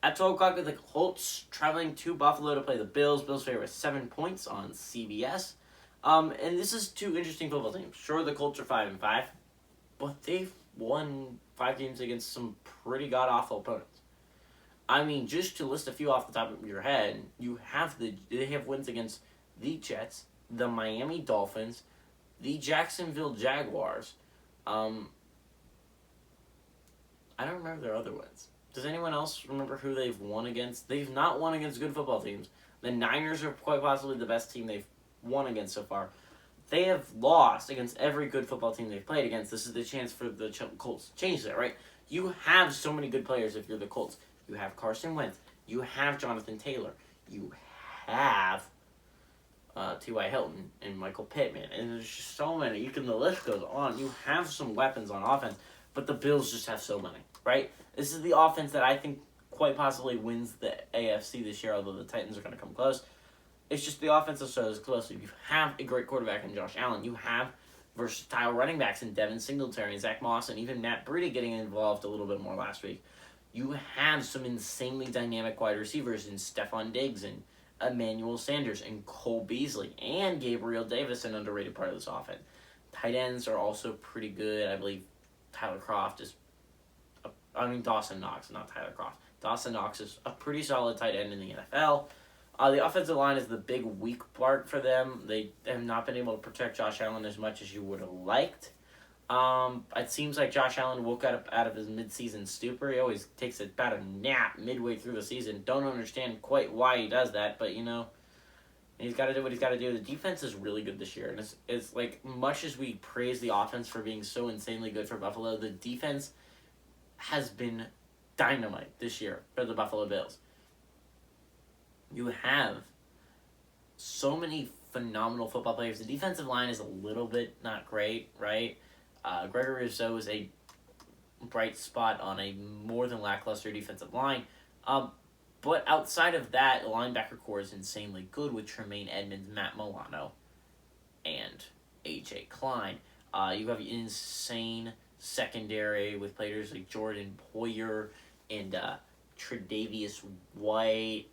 At 12 o'clock, the Colts traveling to Buffalo to play the Bills. Bills favorite 7 points on CBS. And this is two interesting football teams. Sure, the Colts are 5-5, but they've won 5 games against some pretty god-awful opponents. I mean, just to list a few off the top of your head, they have wins against the Jets, the Miami Dolphins, the Jacksonville Jaguars. I don't remember their other wins. Does anyone else remember who they've won against? They've not won against good football teams. The Niners are quite possibly the best team they've won against so far. They have lost against every good football team they've played against. This is the chance for the Colts to change that, right? You have so many good players if you're the Colts. You have Carson Wentz. You have Jonathan Taylor. You have T.Y. Hilton and Michael Pittman. And there's just so many. The list goes on. You have some weapons on offense, but the Bills just have so many, right? This is the offense that I think quite possibly wins the AFC this year, although the Titans are going to come close. It's just the offensive side is close. You have a great quarterback in Josh Allen. You have versatile running backs in Devin Singletary and Zach Moss and even Matt Breida getting involved a little bit more last week. You have some insanely dynamic wide receivers in Stephon Diggs and Emmanuel Sanders and Cole Beasley and Gabriel Davis, an underrated part of this offense. Tight ends are also pretty good. I believe Dawson Knox, not Tyler Kroft. Dawson Knox is a pretty solid tight end in the NFL. The offensive line is the big weak part for them. They have not been able to protect Josh Allen as much as you would have liked. It seems like Josh Allen woke up out of his midseason stupor. He always takes about a nap midway through the season. Don't understand quite why he does that, but he's got to do what he's got to do. The defense is really good this year, and it's like much as we praise the offense for being so insanely good for Buffalo, the defense has been dynamite this year for the Buffalo Bills. You have so many phenomenal football players. The defensive line is a little bit not great, right? Gregory Rousseau is a bright spot on a more than lackluster defensive line. But outside of that, the linebacker core is insanely good with Tremaine Edmonds, Matt Milano, and A.J. Klein. You have insane secondary with players like Jordan Poyer and Tre'Davious White.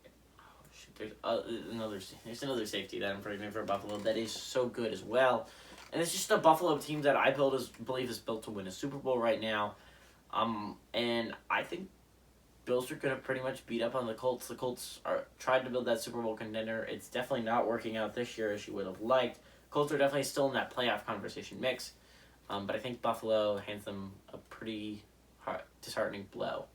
There's another safety that I'm predicting for Buffalo that is so good as well. And it's just a Buffalo team that I believe is built to win a Super Bowl right now. And I think Bills are going to pretty much beat up on the Colts. The Colts tried to build that Super Bowl contender. It's definitely not working out this year as you would have liked. Colts are definitely still in that playoff conversation mix. But I think Buffalo hands them a pretty disheartening blow.